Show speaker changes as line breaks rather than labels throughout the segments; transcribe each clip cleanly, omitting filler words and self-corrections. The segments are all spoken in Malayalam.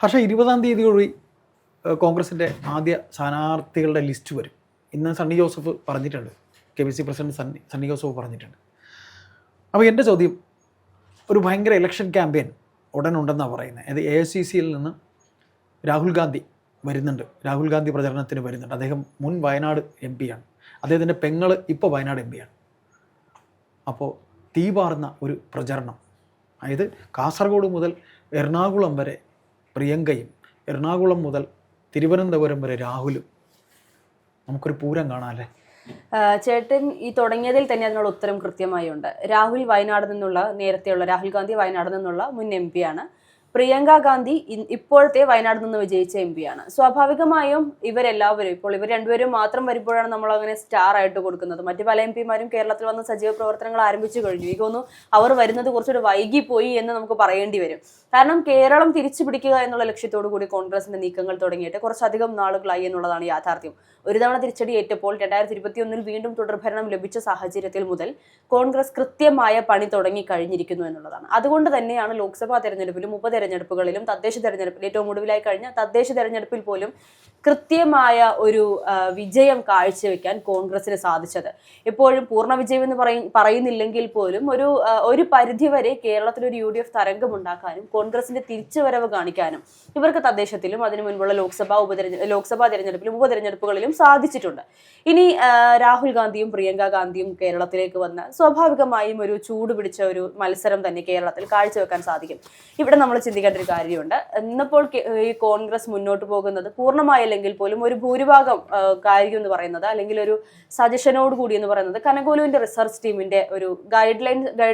പക്ഷേ 20-ാം തീയതി കൂടി കോൺഗ്രസിൻ്റെ ആദ്യ സ്ഥാനാർത്ഥികളുടെ ലിസ്റ്റ് വരും. ഇന്ന് സണ്ണി ജോസഫ് പറഞ്ഞിട്ടുണ്ട്, KPC പ്രസിഡന്റ് സണ്ണി ജോസഫ് പറഞ്ഞിട്ടുണ്ട്. അപ്പോൾ എൻ്റെ ചോദ്യം, ഒരു ഭയങ്കര ഇലക്ഷൻ ക്യാമ്പയിൻ ഉടൻ ഉണ്ടെന്നാണ് പറയുന്നത്. അത് AICCയിൽ നിന്ന് രാഹുൽ ഗാന്ധി വരുന്നുണ്ട്, രാഹുൽ ഗാന്ധി പ്രചരണത്തിന് വരുന്നുണ്ട്. അദ്ദേഹം മുൻ വയനാട് MP ആണ്, അദ്ദേഹത്തിൻ്റെ പെങ്ങൾ ഇപ്പോൾ വയനാട് MP ആണ്. അപ്പോൾ തീപാർന്ന ഒരു പ്രചരണം, അതായത് കാസർഗോഡ് മുതൽ എറണാകുളം വരെ പ്രിയങ്കയും എറണാകുളം മുതൽ തിരുവനന്തപുരം വരെ രാഹുലും, നമുക്കൊരു പൂരം കാണാമല്ലേ?
ചേട്ടൻ ഈ തുടങ്ങിയതിൽ തന്നെ അതിനുള്ള ഉത്തരം കൃത്യമായി ഉണ്ട്. രാഹുൽ വയനാട് നിന്നുള്ള, നേരത്തെയുള്ള രാഹുൽ ഗാന്ധി വയനാട് നിന്നുള്ള മുൻ MP ആണ്. പ്രിയങ്ക ഗാന്ധി ഇപ്പോഴത്തെ വയനാട് നിന്ന് വിജയിച്ച MP ആണ്. സ്വാഭാവികമായും ഇവരെല്ലാവരും, ഇപ്പോൾ ഇവർ രണ്ടുപേരും മാത്രം വരുമ്പോഴാണ് നമ്മൾ അങ്ങനെ സ്റ്റാർ ആയിട്ട് കൊടുക്കുന്നത്. മറ്റു പല MP മാരും കേരളത്തിൽ വന്ന് സജീവ പ്രവർത്തനങ്ങൾ ആരംഭിച്ചു കഴിഞ്ഞു. എനിക്ക് തോന്നുന്നു അവർ വരുന്നത് കുറച്ചൊരു വൈകിപ്പോയി എന്ന് നമുക്ക് പറയേണ്ടി വരും. കാരണം കേരളം തിരിച്ചു പിടിക്കുക എന്നുള്ള ലക്ഷ്യത്തോടു കൂടി കോൺഗ്രസിന്റെ നീക്കങ്ങൾ തുടങ്ങിയിട്ട് കുറച്ചധികം നാളുകളായി എന്നുള്ളതാണ് യാഥാർത്ഥ്യം. ഒരു തവണ തിരിച്ചടി ഏറ്റപ്പോൾ 2021 വീണ്ടും തുടർഭരണം ലഭിച്ച സാഹചര്യത്തിൽ മുതൽ കോൺഗ്രസ് കൃത്യമായ പണി തുടങ്ങി കഴിഞ്ഞിരിക്കുന്നു എന്നുള്ളതാണ്. അതുകൊണ്ട് തന്നെയാണ് ലോക്സഭാ തെരഞ്ഞെടുപ്പിലും ഉപതെരഞ്ഞെടുപ്പുകളിലും തദ്ദേശ തെരഞ്ഞെടുപ്പിൽ, ഏറ്റവും ഒടുവിലായി കഴിഞ്ഞ തദ്ദേശ തെരഞ്ഞെടുപ്പിൽ പോലും കൃത്യമായ ഒരു വിജയം കാഴ്ചവെക്കാൻ കോൺഗ്രസിന് സാധിച്ചത്. എപ്പോഴും പൂർണ്ണ വിജയം എന്ന് പറയുന്നില്ലെങ്കിൽ പോലും ഒരു പരിധിവരെ കേരളത്തിൽ ഒരു UDF തരംഗം ഉണ്ടാക്കാനും കോൺഗ്രസിന്റെ തിരിച്ചുവരവ് കാണിക്കാനും ഇവർക്ക് തദ്ദേശത്തിലും അതിനു മുൻപുള്ള ലോക്സഭാ തെരഞ്ഞെടുപ്പിലും ഉപതെരഞ്ഞെടുപ്പുകളിലും സാധിച്ചിട്ടുണ്ട്. ഇനി രാഹുൽ ഗാന്ധിയും പ്രിയങ്ക ഗാന്ധിയും കേരളത്തിലേക്ക് വന്ന സ്വാഭാവികമായും ഒരു ചൂട് പിടിച്ച ഒരു മത്സരം തന്നെ കേരളത്തിൽ കാഴ്ചവെക്കാൻ സാധിക്കും. ഇവിടെ നമ്മൾ ചിന്തിക്കേണ്ട ഒരു കാര്യമുണ്ട്. ഇന്നിപ്പോൾ ഈ കോൺഗ്രസ് മുന്നോട്ട് പോകുന്നത് പൂർണ്ണമായില്ലെങ്കിൽ പോലും ഒരു ഭൂരിഭാഗം കാര്യം എന്ന് പറയുന്നത്, അല്ലെങ്കിൽ ഒരു സജഷനോട് കൂടി എന്ന് പറയുന്നത് കനകോലുവിന്റെ റിസർച്ച് ടീമിന്റെ ഒരു ഗൈഡ്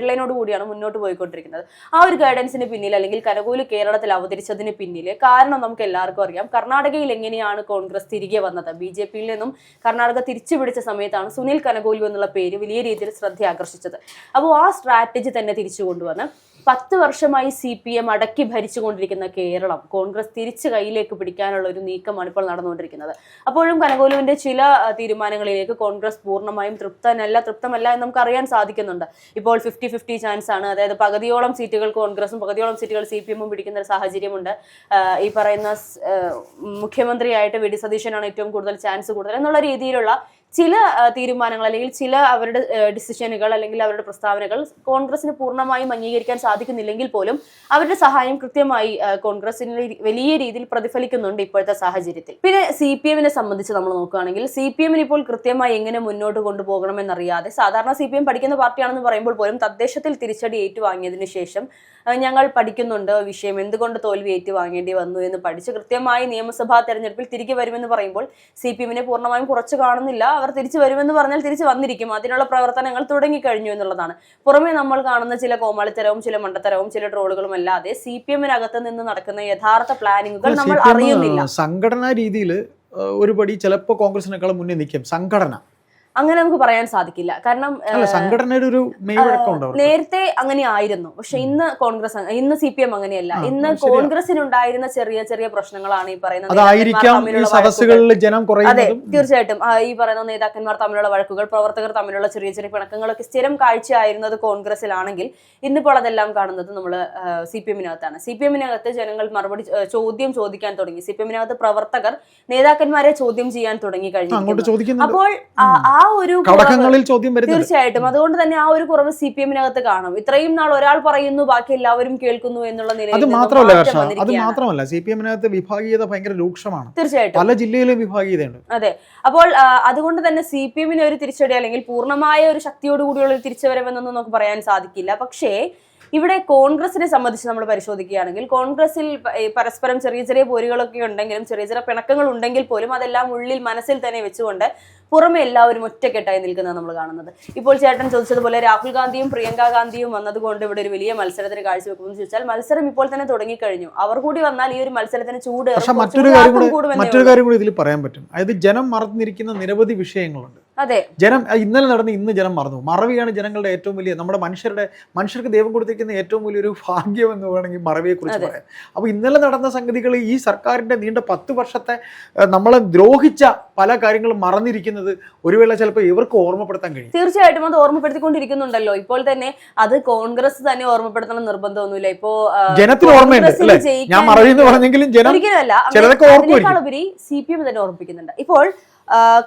ലൈനോട് കൂടിയാണ് മുന്നോട്ട് പോയിക്കൊണ്ടിരിക്കുന്നത്. ആ ഒരു ഗൈഡൻസിന് പിന്നിൽ, അല്ലെങ്കിൽ കനകോലു കേരളത്തിൽ അവതരിച്ചതിന് പിന്നിൽ കാരണം നമുക്ക് എല്ലാവർക്കും അറിയാം. കർണാടകയിൽ എങ്ങനെയാണ് കോൺഗ്രസ് തിരികെ വന്നത്? BJPയിൽ നിന്നും കർണാടക തിരിച്ചു പിടിച്ച സമയത്താണ് സുനിൽ കനകോലു എന്നുള്ള പേര് വലിയ രീതിയിൽ ശ്രദ്ധ ആകർഷിച്ചത്. അപ്പോൾ ആ സ്ട്രാറ്റജി തന്നെ തിരിച്ചു കൊണ്ടുവന്ന് 10 വർഷമായി CPM അടക്കി ഭരിച്ചുകൊണ്ടിരിക്കുന്ന കേരളം കോൺഗ്രസ് തിരിച്ചു കയ്യിലേക്ക് പിടിക്കാനുള്ള ഒരു നീക്കമാണ് ഇപ്പോൾ നടന്നുകൊണ്ടിരിക്കുന്നത്. അപ്പോഴും കനകോലുവിന്റെ ചില തീരുമാനങ്ങളിലേക്ക് കോൺഗ്രസ് പൂർണ്ണമായും തൃപ്തമല്ല എന്ന് നമുക്ക് അറിയാൻ സാധിക്കുന്നുണ്ട്. ഇപ്പോൾ 50-50 ചാൻസ് ആണ്. അതായത് പകുതിയോളം സീറ്റുകൾ കോൺഗ്രസും പകുതിയോളം സീറ്റുകൾ CPM പിടിക്കുന്ന ഒരു സാഹചര്യമുണ്ട്. ഈ പറയുന്ന മുഖ്യമന്ത്രിയായിട്ട് VD സതീശനാണ് ഏറ്റവും കൂടുതൽ ചാൻസ് കൂടുതൽ എന്നുള്ള രീതിയിലുള്ള ചില തീരുമാനങ്ങൾ, അല്ലെങ്കിൽ ചില അവരുടെ ഡിസിഷനുകൾ, അല്ലെങ്കിൽ അവരുടെ പ്രസ്താവനകൾ കോൺഗ്രസിന് പൂർണ്ണമായും അംഗീകരിക്കാൻ സാധിക്കുന്നില്ലെങ്കിൽ പോലും അവരുടെ സഹായം കൃത്യമായി കോൺഗ്രസിന് വലിയ രീതിയിൽ പ്രതിഫലിക്കുന്നുണ്ട് ഇപ്പോഴത്തെ സാഹചര്യത്തിൽ. പിന്നെ CPMനെ സംബന്ധിച്ച് നമ്മൾ നോക്കുകയാണെങ്കിൽ, CPMന് ഇപ്പോൾ കൃത്യമായി എങ്ങനെ മുന്നോട്ട് കൊണ്ടുപോകണമെന്നറിയാതെ, സാധാരണ CPM പഠിക്കുന്ന പാർട്ടിയാണെന്ന് പറയുമ്പോൾ പോലും തദ്ദേശത്തിൽ തിരിച്ചടി ഏറ്റുവാങ്ങിയതിനു ശേഷം ഞങ്ങൾ പഠിക്കുന്നുണ്ട് വിഷയം, എന്തുകൊണ്ട് തോൽവി ഏറ്റുവാങ്ങേണ്ടി വന്നു എന്ന് പഠിച്ച് കൃത്യമായി നിയമസഭാ തെരഞ്ഞെടുപ്പിൽ തിരികെ വരുമെന്ന് പറയുമ്പോൾ CPMനെ പൂർണ്ണമായും കുറച്ച് കാണുന്നില്ല. അവർ തിരിച്ചു വരുമെന്ന് പറഞ്ഞാൽ തിരിച്ചു വന്നിരിക്കും. അതിനുള്ള പ്രവർത്തനങ്ങൾ തുടങ്ങിക്കഴിഞ്ഞു എന്നുള്ളതാണ്. പുറമെ നമ്മൾ കാണുന്ന ചില കോമാളിത്തരവും ചില മണ്ടത്തരവും ചില ട്രോളുകളും അല്ലാതെ CPMനകത്ത് നിന്ന് നടക്കുന്ന യഥാർത്ഥ പ്ലാനിങ്ങുകൾ നമ്മൾ അറിയുന്നില്ല.
സംഘടനാ രീതിയിൽ ഒരുപടി ചിലപ്പോൾ കോൺഗ്രസിനേക്കാളും മുന്നേ നിൽക്കും സംഘടന.
അങ്ങനെ നമുക്ക് പറയാൻ സാധിക്കില്ല. കാരണം
സംഘടനയുടെ ഒരു
നേരത്തെ അങ്ങനെ ആയിരുന്നു. പക്ഷെ ഇന്ന് CPM അങ്ങനെയല്ല. ഇന്ന് കോൺഗ്രസിനുണ്ടായിരുന്ന ചെറിയ ചെറിയ പ്രശ്നങ്ങളാണ് ഈ പറയുന്നത്. അതെ, തീർച്ചയായിട്ടും ഈ പറയുന്ന നേതാക്കന്മാർ തമ്മിലുള്ള വഴക്കുകൾ, പ്രവർത്തകർ തമ്മിലുള്ള ചെറിയ ചെറിയ പിണക്കങ്ങളൊക്കെ സ്ഥിരം കാഴ്ചയായിരുന്നത് കോൺഗ്രസിലാണെങ്കിൽ ഇന്നിപ്പോൾ അതെല്ലാം കാണുന്നത് നമ്മൾ CPMനകത്താണ്. CPMനകത്ത് ജനങ്ങൾ ചോദ്യം ചോദിക്കാൻ തുടങ്ങി. CPMനകത്ത് പ്രവർത്തകർ നേതാക്കന്മാരെ ചോദ്യം ചെയ്യാൻ തുടങ്ങി കഴിഞ്ഞു. അപ്പോൾ ആ ഒരു തീർച്ചയായിട്ടും അതുകൊണ്ട് തന്നെ ആ ഒരു കുറവ് CPMനകത്ത് കാണും. ഇത്രയും നാൾ ഒരാൾ പറയുന്നു, ബാക്കി എല്ലാവരും കേൾക്കുന്നു എന്നുള്ള നിലയിൽ.
അത് മാത്രമല്ല CPMനകത്ത് വിഭാഗീയത ഭയങ്കര രൂക്ഷമാണ്.
തീർച്ചയായിട്ടും
പല ജില്ലയിലും വിഭാഗീയതയുണ്ട്.
അതെ. അപ്പോൾ അതുകൊണ്ട് തന്നെ CPMന് ഒരു തിരിച്ചടി, അല്ലെങ്കിൽ പൂർണ്ണമായ ഒരു ശക്തിയോട് കൂടിയുള്ള ഒരു തിരിച്ചുവരവെന്നൊന്നും നമുക്ക് പറയാൻ സാധിക്കില്ല. പക്ഷേ ഇവിടെ കോൺഗ്രസിനെ സംബന്ധിച്ച് നമ്മൾ പരിശോധിക്കുകയാണെങ്കിൽ, കോൺഗ്രസിൽ പരസ്പരം ചെറിയ ചെറിയ പോരുകളൊക്കെ ഉണ്ടെങ്കിലും, ചെറിയ ചെറിയ പിണക്കങ്ങൾ ഉണ്ടെങ്കിൽ പോലും അതെല്ലാം ഉള്ളിൽ മനസ്സിൽ തന്നെ വെച്ചുകൊണ്ട് പുറമെ എല്ലാവരും ഒറ്റക്കെട്ടായി നിൽക്കുന്നത് നമ്മൾ കാണുന്നത്. ഇപ്പോൾ ചേട്ടൻ ചോദിച്ചതുപോലെ രാഹുൽ ഗാന്ധിയും പ്രിയങ്ക ഗാന്ധിയും വന്നതുകൊണ്ട് ഇവിടെ ഒരു വലിയ മത്സരത്തിന് കാഴ്ചവെക്കുമെന്ന് ചോദിച്ചാൽ, മത്സരം ഇപ്പോൾ തന്നെ തുടങ്ങിക്കഴിഞ്ഞു. അവർ കൂടി വന്നാൽ ഈ ഒരു മത്സരത്തിന് ചൂട്.
മറ്റൊരു കാര്യം കൂടി ഇതിൽ പറയാൻ പറ്റും. അതായത് ജനം മറന്നിരിക്കുന്ന നിരവധി വിഷയങ്ങളുണ്ട്.
അതെ,
ജനം ഇന്നലെ നടന്ന് ഇന്ന് ജനം മറന്നു. മറവിയാണ് ജനങ്ങളുടെ ഏറ്റവും വലിയ, നമ്മുടെ മനുഷ്യർക്ക് ദൈവം കൊടുത്തിരിക്കുന്ന ഏറ്റവും വലിയൊരു ഭാഗ്യം എന്ന് വേണമെങ്കിൽ മറവിയെ കുറിച്ച് പറയാം. അപ്പോൾ ഇന്നലെ നടന്ന സംഗതികൾ ഈ സർക്കാരിന്റെ നീണ്ട 10 വർഷത്തെ നമ്മളെ ദ്രോഹിച്ച പല കാര്യങ്ങളും മറന്നിരിക്കുന്നത് ഒരു വേള ചിലപ്പോൾ ഇവർക്ക് ഓർമ്മപ്പെടുത്താൻ കഴിയും.
തീർച്ചയായിട്ടും അത് ഓർമ്മപ്പെടുത്തിക്കൊണ്ടിരിക്കുന്നുണ്ടല്ലോ. ഇപ്പോൾ തന്നെ അത് കോൺഗ്രസ് തന്നെ ഓർമ്മപ്പെടുത്തണം നിർബന്ധമൊന്നുമില്ല. ഇപ്പോ
ജനത്തിന് ഓർമ്മയുണ്ട് അല്ലേ? ഞാൻ മറവിയെന്ന് പറഞ്ഞെങ്കിലും ജനം ചിലതൊക്കെ
അതിനേക്കാളുപരി CPM തന്നെ ഓർമ്മിപ്പിക്കുന്നുണ്ട്. ഇപ്പോൾ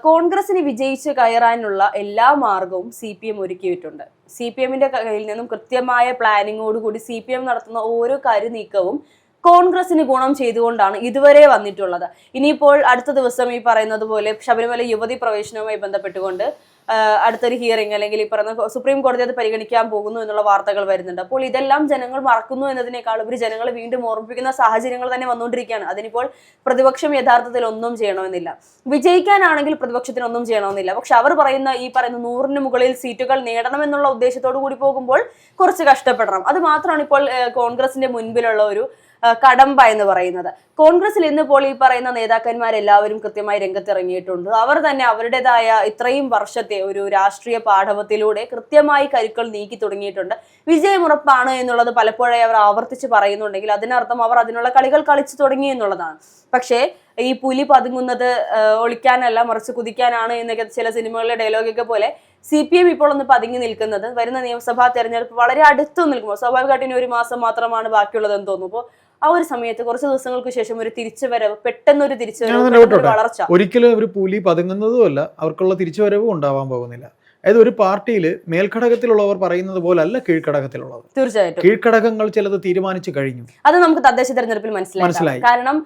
കോൺഗ്രസിന് വിജയിച്ച് കയറാനുള്ള എല്ലാ മാർഗവും CPM ഒരുക്കിയിട്ടുണ്ട്. CPMന്റെ കയ്യിൽ നിന്നും കൃത്യമായ പ്ലാനിങ്ങോടുകൂടി CPM നടത്തുന്ന ഓരോ കരുനീക്കവും കോൺഗ്രസിന് ഗുണം ചെയ്തുകൊണ്ടാണ് ഇതുവരെ വന്നിട്ടുള്ളത്. ഇനിയിപ്പോൾ അടുത്ത ദിവസം ഈ പറയുന്നത് പോലെ ശബരിമല യുവതി പ്രവേശനവുമായി ബന്ധപ്പെട്ടുകൊണ്ട് അടുത്തൊരു ഹിയറിംഗ് അല്ലെങ്കിൽ ഈ പറയുന്ന സുപ്രീം കോടതി അത് പരിഗണിക്കാൻ പോകുന്നു എന്നുള്ള വാർത്തകൾ വരുന്നുണ്ട്. അപ്പോൾ ഇതെല്ലാം ജനങ്ങൾ മറക്കുന്നു എന്നതിനേക്കാൾ ഉപരി ജനങ്ങൾ വീണ്ടും ഓർമ്മിപ്പിക്കുന്ന സാഹചര്യങ്ങൾ തന്നെ വന്നുകൊണ്ടിരിക്കുകയാണ്. അതിനിപ്പോൾ പ്രതിപക്ഷം യഥാർത്ഥത്തിൽ ഒന്നും ചെയ്യണമെന്നില്ല. വിജയിക്കാനാണെങ്കിൽ പ്രതിപക്ഷത്തിന് ഒന്നും ചെയ്യണമെന്നില്ല. പക്ഷെ അവർ പറയുന്ന ഈ പറയുന്ന 100ന് മുകളിൽ സീറ്റുകൾ നേടണമെന്നുള്ള ഉദ്ദേശത്തോടു കൂടി പോകുമ്പോൾ കുറച്ച് കഷ്ടപ്പെടണം. അത് മാത്രമാണ് ഇപ്പോൾ കോൺഗ്രസിന്റെ മുൻപിലുള്ള ഒരു കടമ്പ എന്ന് പറയുന്നത്. കോൺഗ്രസിൽ ഇന്നിപ്പോൾ ഈ പറയുന്ന നേതാക്കന്മാരെല്ലാവരും കൃത്യമായി രംഗത്തിറങ്ങിയിട്ടുണ്ട്. അവർ തന്നെ അവരുടേതായ ഇത്രയും വർഷത്തെ ഒരു രാഷ്ട്രീയ പാഠവത്തിലൂടെ കൃത്യമായി കരുക്കൾ നീക്കി തുടങ്ങിയിട്ടുണ്ട്. വിജയമുറപ്പാണ് എന്നുള്ളത് പലപ്പോഴായി അവർ ആവർത്തിച്ച് പറയുന്നുണ്ടെങ്കിൽ അതിനർത്ഥം അവർ അതിനുള്ള കളികൾ കളിച്ചു തുടങ്ങി എന്നുള്ളതാണ്. പക്ഷേ ഈ പുലി പതുങ്ങുന്നത് ഒളിക്കാനല്ല മറിച്ച് കുതിക്കാനാണ് എന്നൊക്കെ ചില സിനിമകളിലെ ഡയലോഗൊക്കെ പോലെ CPM ഇപ്പോൾ ഒന്ന് പതുങ്ങി നിൽക്കുന്നത് വരുന്ന നിയമസഭാ തെരഞ്ഞെടുപ്പ് വളരെ അടുത്തു നിൽക്കുമ്പോൾ സ്വാഭാവികമായിട്ട് ഇനി 1 മാസം മാത്രമാണ് ബാക്കിയുള്ളതെന്ന് തോന്നുന്നു. അപ്പോൾ ആ ഒരു സമയത്ത് കുറച്ച് ദിവസങ്ങൾക്ക് ശേഷം ഒരു തിരിച്ചുവരവ്, പെട്ടെന്നൊരു തിരിച്ചുവരവ്, വളർച്ച.
ഒരിക്കലും ഒരു പുലി പതുങ്ങുന്നതുമല്ല, അവർക്കുള്ള തിരിച്ചുവരവും ഉണ്ടാവാൻ പോകുന്നില്ല. അതായത് ഒരു പാർട്ടിയിൽ മേൽഘടകത്തിലുള്ളവർ പറയുന്നത് പോലല്ല കീഴ്ഘടകത്തിലുള്ളത്.
തീർച്ചയായിട്ടും
കീഴ്ഘടകങ്ങൾ ചിലത് തീരുമാനിച്ചു കഴിഞ്ഞു.
അത് നമുക്ക് തദ്ദേശ തെരഞ്ഞെടുപ്പിൽ മനസ്സിലായി. കാരണം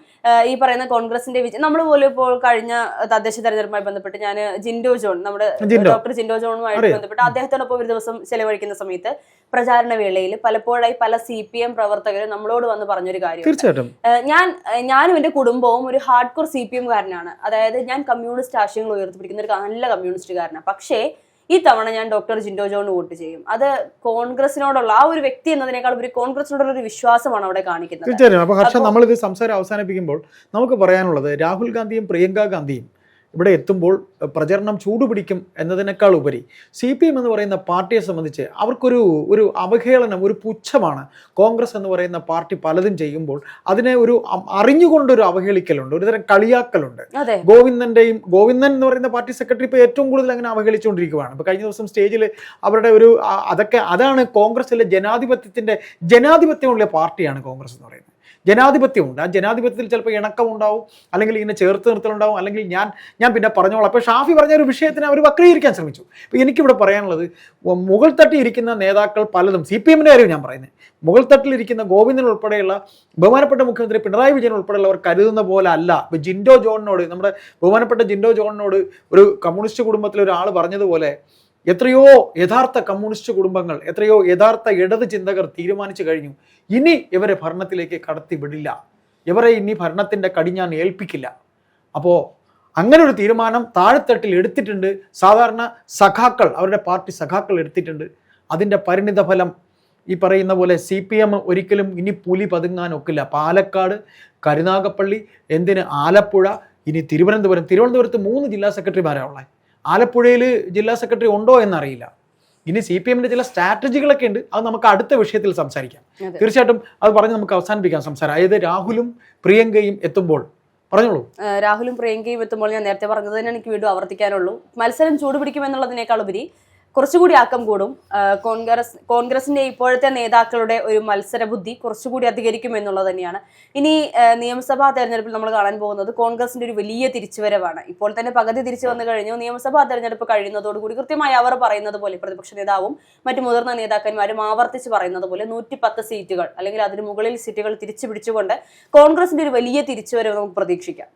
ഈ പറയുന്ന കോൺഗ്രസിന്റെ വിജയം നമ്മൾ പോലും ഇപ്പോൾ കഴിഞ്ഞ തദ്ദേശ തെരഞ്ഞെടുപ്പുമായി ബന്ധപ്പെട്ട് ഞാൻ ജിൻഡോ ജോൺ, നമ്മുടെ ഡോക്ടർ ജിൻഡോ ജോണുമായിട്ട് ബന്ധപ്പെട്ട് അദ്ദേഹത്തോടൊപ്പം ഒരു ദിവസം ചെലവഴിക്കുന്ന സമയത്ത് പ്രചാരണ വേളയിൽ പലപ്പോഴായി പല CPM പ്രവർത്തകരും നമ്മളോട് വന്ന് പറഞ്ഞൊരു കാര്യം,
തീർച്ചയായിട്ടും
ഞാനും എന്റെ കുടുംബവും ഒരു ഹാർഡ് കോർ CPM കാരനാണ്. അതായത് ഞാൻ കമ്മ്യൂണിസ്റ്റ് ആശയങ്ങൾ ഉയർത്തിപ്പിടിക്കുന്ന ഒരു നല്ല കമ്മ്യൂണിസ്റ്റുകാരനാണ്. പക്ഷേ ഈ തവണ ഞാൻ ഡോക്ടർ ജിൻഡോ ജോൺ വോട്ട് ചെയ്യും. അത് കോൺഗ്രസിനോടുള്ള ആ ഒരു വ്യക്തി എന്നതിനേക്കാൾ ഒരു കോൺഗ്രസിനോടുള്ള ഒരു വിശ്വാസമാണ് അവിടെ കാണിക്കുന്നത്.
തീർച്ചയായും. അപ്പോൾ ഹർഷ, നമ്മളിത് സംസാരം അവസാനിപ്പിക്കുമ്പോൾ നമുക്ക് പറയാനുള്ളത് രാഹുൽ ഗാന്ധിയും പ്രിയങ്ക ഗാന്ധിയും ഇവിടെ എത്തുമ്പോൾ പ്രചരണം ചൂടുപിടിക്കും എന്നതിനേക്കാൾ ഉപരി CPM എന്ന് പറയുന്ന പാർട്ടിയെ സംബന്ധിച്ച് അവർക്കൊരു അവഹേളനം, ഒരു പുച്ഛമാണ്. കോൺഗ്രസ് എന്ന് പറയുന്ന പാർട്ടി പലതും ചെയ്യുമ്പോൾ അതിനെ ഒരു അറിഞ്ഞുകൊണ്ടൊരു അവഹേളിക്കലുണ്ട്, ഒരുതരം കളിയാക്കലുണ്ട്. ഗോവിന്ദൻ എന്ന് പറയുന്ന പാർട്ടി സെക്രട്ടറി ഇപ്പോൾ ഏറ്റവും കൂടുതൽ അങ്ങനെ അവഹേളിച്ചുകൊണ്ടിരിക്കുകയാണ്. ഇപ്പോൾ കഴിഞ്ഞ ദിവസം സ്റ്റേജിൽ അവരുടെ അതാണ് കോൺഗ്രസിലെ ജനാധിപത്യമുള്ള പാർട്ടിയാണ് കോൺഗ്രസ് എന്ന് പറയുന്നത്. ജനാധിപത്യമുണ്ട്. ആ ജനാധിപത്യത്തിൽ ചിലപ്പോൾ ഇണക്കമുണ്ടാവും, അല്ലെങ്കിൽ ഇങ്ങനെ ചേർത്ത് നിർത്തലുണ്ടാവും, അല്ലെങ്കിൽ ഞാൻ പിന്നെ പറഞ്ഞോളാം. അപ്പോൾ ഷാഫി പറഞ്ഞ ഒരു വിഷയത്തിനെ അവർ വക്രീകരിക്കാൻ ശ്രമിച്ചു. ഇപ്പോൾ എനിക്കിവിടെ പറയാനുള്ളത്, മുകൾ തട്ടിയിരിക്കുന്ന നേതാക്കൾ പലതും, CPMന്റെ കാര്യം ഞാൻ പറയുന്നത്, മുകൾ തട്ടിലിരിക്കുന്ന ഗോവിന്ദൻ ഉൾപ്പെടെയുള്ള ബഹുമാനപ്പെട്ട മുഖ്യമന്ത്രി പിണറായി വിജയൻ ഉൾപ്പെടെയുള്ളവർ കരുതുന്ന പോലെ അല്ല. ഇപ്പോൾ ജിൻഡോ ജോണിനോട്, നമ്മുടെ ബഹുമാനപ്പെട്ട ജിൻഡോ ജോണിനോട് ഒരു കമ്മ്യൂണിസ്റ്റ് കുടുംബത്തിലെ ഒരാൾ പറഞ്ഞതുപോലെ എത്രയോ യഥാർത്ഥ കമ്മ്യൂണിസ്റ്റ് കുടുംബങ്ങൾ, എത്രയോ യഥാർത്ഥ ഇടത് ചിന്തകർ തീരുമാനിച്ചു കഴിഞ്ഞു, ഇനി ഇവരെ ഭരണത്തിലേക്ക് കടത്തിവിടില്ല, ഇവരെ ഇനി ഭരണത്തിൻ്റെ കടിഞ്ഞാൻ ഏൽപ്പിക്കില്ല. അപ്പോൾ അങ്ങനെ ഒരു തീരുമാനം താഴെത്തട്ടിൽ എടുത്തിട്ടുണ്ട്. സാധാരണ സഖാക്കൾ, അവരുടെ പാർട്ടി സഖാക്കൾ എടുത്തിട്ടുണ്ട്. അതിൻ്റെ പരിണിത ഫലം ഈ പറയുന്ന പോലെ CPM ഒരിക്കലും ഇനി പുലി പതുങ്ങാനൊക്കില്ല. പാലക്കാട്, കരുനാഗപ്പള്ളി, ആലപ്പുഴ, ഇനി തിരുവനന്തപുരത്ത് 3 ജില്ലാ സെക്രട്ടറിമാരാണ് ഉള്ളത്. ആലപ്പുഴയിൽ ജില്ലാ സെക്രട്ടറി ഉണ്ടോ എന്നറിയില്ല. ഇനി CPMന്റെ ചില സ്ട്രാറ്റജികളൊക്കെ ഉണ്ട്, അത് നമുക്ക് അടുത്ത വിഷയത്തിൽ സംസാരിക്കാം. തീർച്ചയായിട്ടും അത് പറഞ്ഞ് നമുക്ക് അവസാനിപ്പിക്കാം സംസാരം. അതായത് രാഹുലും പ്രിയങ്കയും എത്തുമ്പോൾ പറഞ്ഞോളൂ.
രാഹുലും പ്രിയങ്കയും എത്തുമ്പോൾ ഞാൻ നേരത്തെ പറഞ്ഞത് തന്നെ എനിക്ക് വീണ്ടും ആവർത്തിക്കാനുള്ളൂ. മത്സരം ചൂടുപിടിക്കുമെന്നുള്ളതിനേക്കാൾ ഉപരി കുറച്ചുകൂടി ആക്കം കൂടും. കോൺഗ്രസിന്റെ ഇപ്പോഴത്തെ നേതാക്കളുടെ ഒരു മത്സര ബുദ്ധി കുറച്ചുകൂടി അധികരിക്കും എന്നുള്ളത് തന്നെയാണ്. ഇനി നിയമസഭാ തെരഞ്ഞെടുപ്പിൽ നമ്മൾ കാണാൻ പോകുന്നത് കോൺഗ്രസിന്റെ ഒരു വലിയ തിരിച്ചുവരവാണ്. ഇപ്പോൾ തന്നെ പകുതി തിരിച്ചു വന്നു കഴിഞ്ഞു. നിയമസഭാ തെരഞ്ഞെടുപ്പ് കഴിയുന്നതോടുകൂടി കൃത്യമായി അവർ പറയുന്നത് പോലെ, പ്രതിപക്ഷ നേതാവും മറ്റു മുതിർന്ന നേതാക്കന്മാരും ആവർത്തിച്ച് പറയുന്നത് പോലെ 110 സീറ്റുകൾ അല്ലെങ്കിൽ അതിന് മുകളിൽ സീറ്റുകൾ തിരിച്ചു പിടിച്ചുകൊണ്ട് കോൺഗ്രസിന്റെ ഒരു വലിയ തിരിച്ചുവരവ് നമുക്ക് പ്രതീക്ഷിക്കാം.